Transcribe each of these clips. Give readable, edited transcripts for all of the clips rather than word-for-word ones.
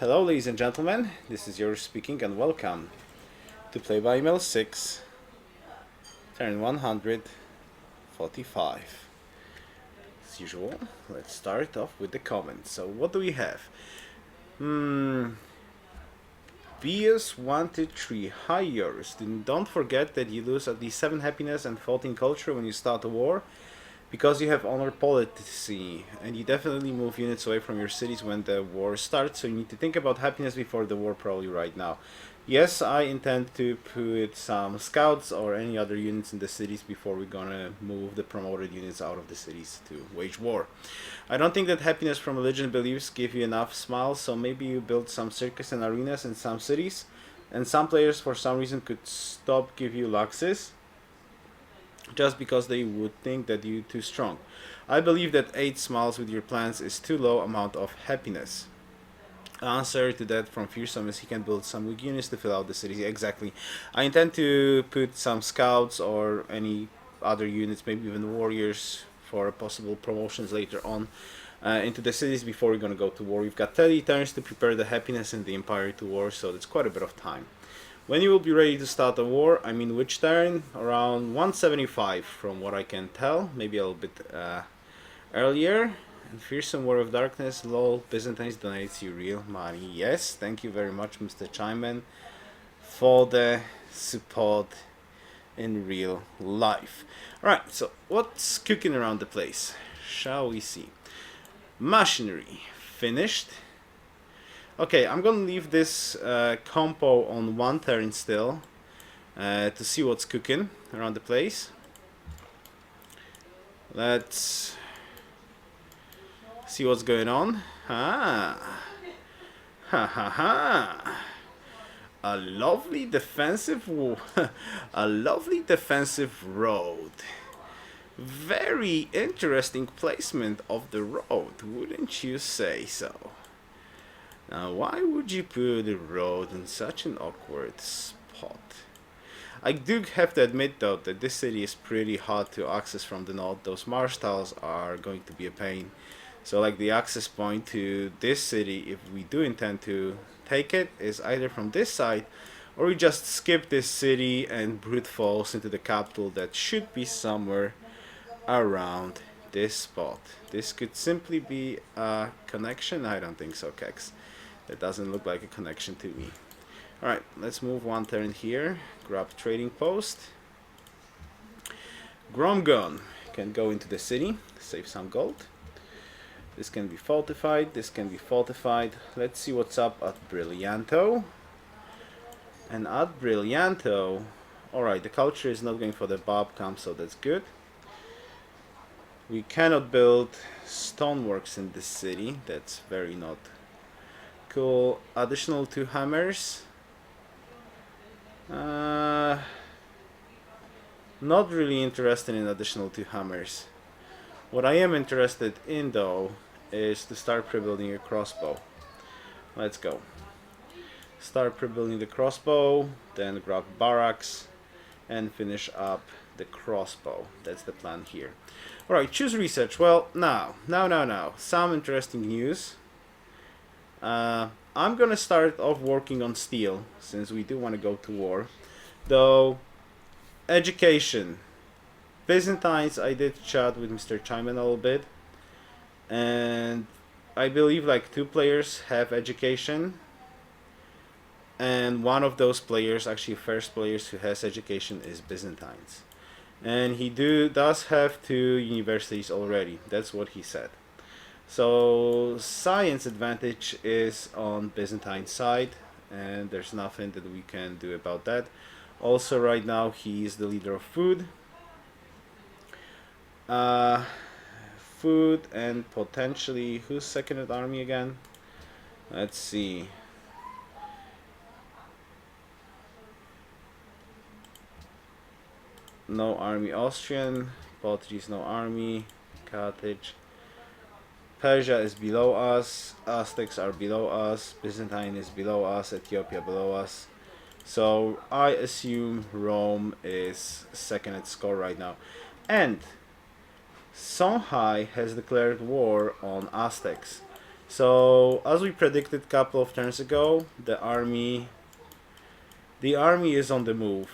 Hello ladies and gentlemen, this is Yoruus speaking and welcome to Play by Email 6, turn 145. As usual, let's start off with the comments. So what do we have? BS123, hi Yoruus, don't forget that you lose at least 7 happiness and 14 culture when you start a war, because you have honor policy, and you definitely move units away from your cities when the war starts, so you need to think about happiness before the war probably right now. Yes, I intend to put some scouts or any other units in the cities before we're gonna move the promoted units out of the cities to wage war. I don't think that happiness from religion beliefs give you enough smiles, so maybe you build some circus and arenas in some cities, and some players for some reason could stop give you luxes just because they would think that you're too strong. I believe that 8 smiles with your plans is too low amount of happiness. Answer to that from Fearsome is he can build some weak units to fill out the city. Exactly. I intend to put some scouts or any other units, maybe even warriors for possible promotions later on into the cities before we're gonna go to war. We've got 30 turns to prepare the happiness in the empire to war, so that's quite a bit of time. When you will be ready to start a war, I mean which turn? Around 175 from what I can tell, maybe a little bit earlier. And Fearsome War of Darkness, lol, Byzantines donates you real money. Yes, thank you very much Mr. Gentelmen for the support in real life. Alright, so what's cooking around the place? Shall we see? Machinery, finished. Okay, I'm gonna leave this compo on 1 turn still to see what's cooking around the place. Let's see what's going on. Ha ha. A lovely defensive a lovely defensive road. Very interesting placement of the road, wouldn't you say so? Now, why would you put a road in such an awkward spot? I do have to admit though that this city is pretty hard to access from the north. Those marsh tiles are going to be a pain. So like the access point to this city, if we do intend to take it, is either from this side or we just skip this city and brute force into the capital that should be somewhere around this spot. This could simply be a connection. I don't think so, Kex. That doesn't look like a connection to me. Alright, let's move 1 turn here. Grab trading post. Gromgun can go into the city, save some gold. This can be fortified, this can be fortified. Let's see what's up at Brillianto. And at Brillianto, alright, the culture is not going for the Bob camp, so that's good. We cannot build stoneworks in this city, that's very not cool. Additional 2 hammers. Not really interested in additional 2 hammers. What I am interested in though is to start pre-building a crossbow. Let's go. Start pre-building the crossbow, then grab barracks and finish up the crossbow. That's the plan here. Alright, choose research. Well, now. Some interesting news. I'm gonna start off working on steel since we do want to go to war. Though, education. Byzantines, I did chat with Mr. Gentelmen a little bit, and I believe like 2 players have education, and one of those players, actually first players who has education, is Byzantines, and he does have 2 universities already. That's what he said. So science advantage is on Byzantine side, and there's nothing that we can do about that. Also right now he is the leader of food. Food and potentially who's second at army again? Let's see. No army Austrian, Portuguese no army, Carthage. Persia is below us, Aztecs are below us, Byzantine is below us, Ethiopia below us. So I assume Rome is second at score right now. And Songhai has declared war on Aztecs. So as we predicted a couple of turns ago, the army is on the move.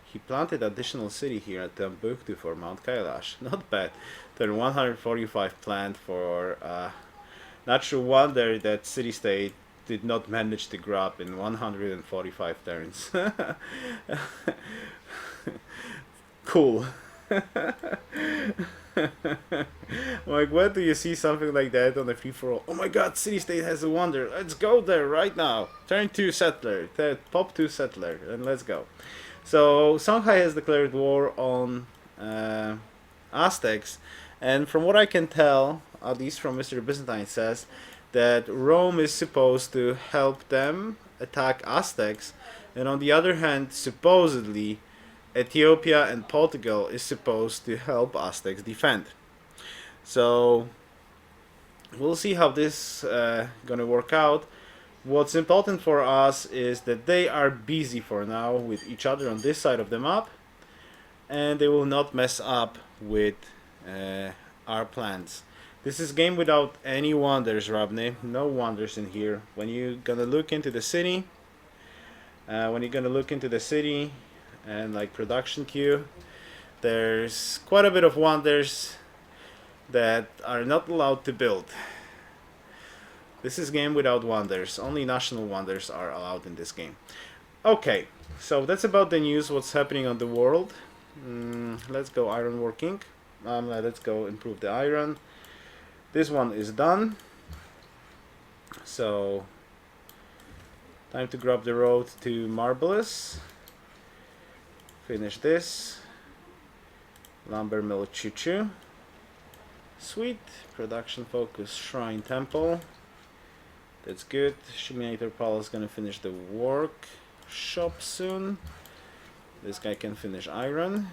He planted additional city here at Timbuktu for Mount Kailash. Not bad. Turn 145 planned for natural wonder that city-state did not manage to grab in 145 turns. Cool. Like, when do you see something like that on a free-for-all? Oh my god, city-state has a wonder. Let's go there right now. Turn 2 settler. Pop 2 settler. And let's go. So, Songhai has declared war on Aztecs. And from what I can tell, at least from Mr. Byzantine says, that Rome is supposed to help them attack Aztecs. And on the other hand, supposedly, Ethiopia and Portugal is supposed to help Aztecs defend. So we'll see how this gonna work out. What's important for us is that they are busy for now with each other on this side of the map, and they will not mess up with our plans. This is game without any wonders, Rabne. No wonders in here. When you're gonna look into the city, and like production queue, there's quite a bit of wonders that are not allowed to build. This is game without wonders. Only national wonders are allowed in this game. Okay, so that's about the news, what's happening on the world. Let's go iron working. Let's go improve the iron. This one is done. So time to grab the road to Marvelous. Finish this. Lumber mill choo-choo. Sweet. Production focus shrine temple. That's good. Shuminator Palace is gonna finish the work shop soon. This guy can finish iron.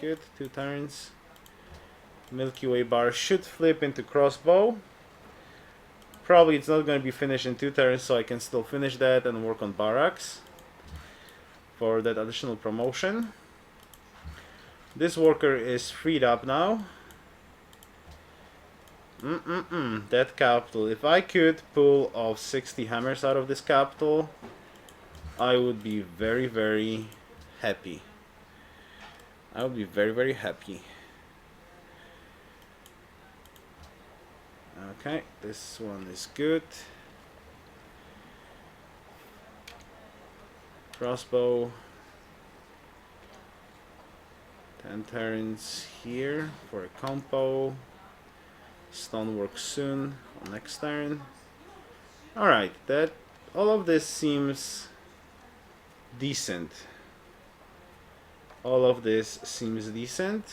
Good. 2 turns. Milky Way bar should flip into crossbow. Probably it's not going to be finished in 2 turns, so I can still finish that and work on barracks for that additional promotion. This worker is freed up now. That capital. If I could pull off 60 hammers out of this capital, I would be very, very happy. I would be very, very happy. Okay, this one is good. Crossbow. 10 turns here for a compo. Stonework soon on next turn. Alright, that all of this seems decent. All of this seems decent.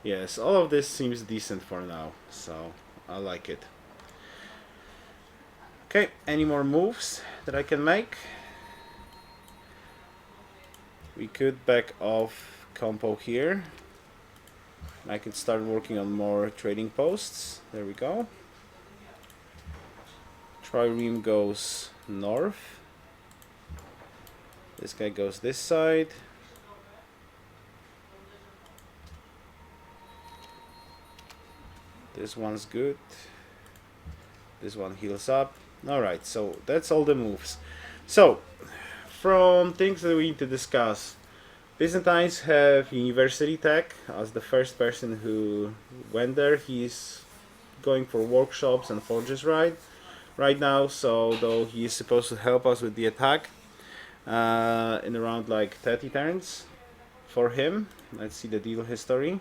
Yes, all of this seems decent for now, so I like it. Okay, any more moves that I can make? We could back off compo here. I could start working on more trading posts. There we go. Trireme goes north. This guy goes this side. This one's good. This one heals up. Alright, so that's all the moves. So, from things that we need to discuss, Byzantines have University Tech as the first person who went there. He's going for workshops and forges right now, so though he is supposed to help us with the attack in around like 30 turns for him. Let's see the deal history.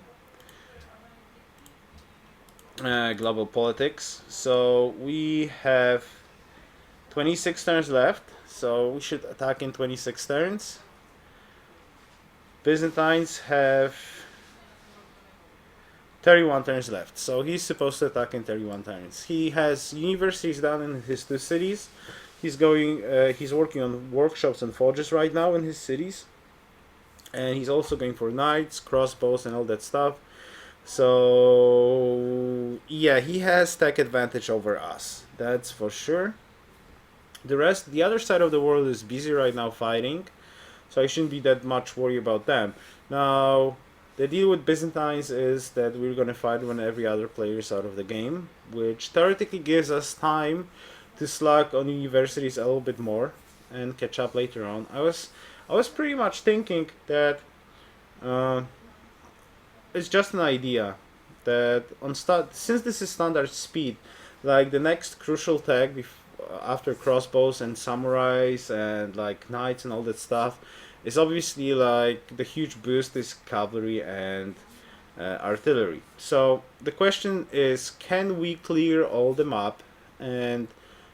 Global politics. So we have 26 turns left, so we should attack in 26 turns. Byzantines have 31 turns left, so he's supposed to attack in 31 turns. He has universities down in his 2 cities. He's working on workshops and forges right now in his cities, and he's also going for knights, crossbows, and all that stuff. So yeah, he has tech advantage over us, that's for sure. The other side of the world is busy right now fighting, so I shouldn't be that much worried about them. Now, The deal with Byzantines is that we're gonna fight when every other player is out of the game, which theoretically gives us time to slug on universities a little bit more and catch up later on. I was pretty much thinking that it's just an idea that since this is standard speed, like the next crucial tag after crossbows and samurais and like knights and all that stuff is obviously like the huge boost is cavalry and artillery. So the question is, can we clear all the map and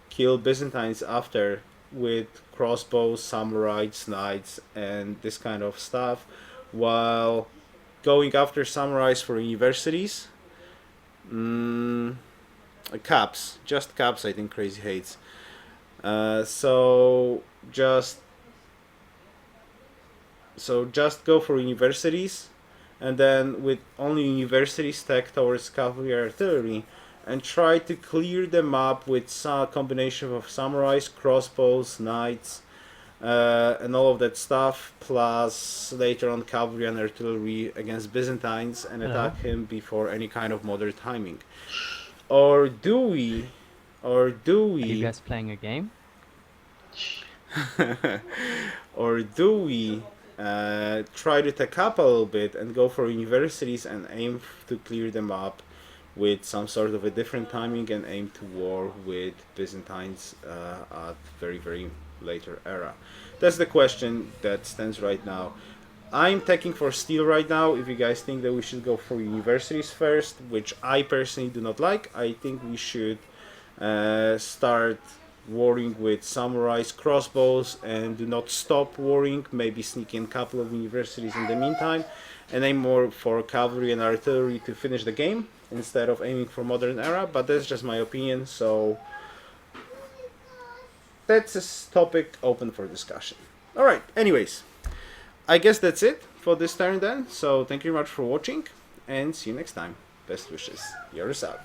kill Byzantines after with crossbows, samurais, knights, and this kind of stuff, while going after samurais for universities? Caps, just caps. I think Crazy hates. So just go for universities, and then with only universities stack towards cavalry artillery, and try to clear them up with some combination of samurais, crossbows, knights, and all of that stuff, plus later on cavalry and artillery against Byzantines, and attack him before any kind of modern timing. Or do we? Are you guys playing a game? Or do we try to take up a little bit and go for universities and aim to clear them up with some sort of a different timing and aim to war with Byzantines at very, very later era? That's the question that stands right now. I'm taking for steel right now. If you guys think that we should go for universities first, which I personally do not like, I think we should start warring with samurais, crossbows, and do not stop warring. Maybe sneak in a couple of universities in the meantime, and aim more for cavalry and artillery to finish the game instead of aiming for modern era. But that's just my opinion, so that's a topic open for discussion. Alright, anyways, I guess that's it for this turn then. So thank you very much for watching, and see you next time. Best wishes. Yoruus out.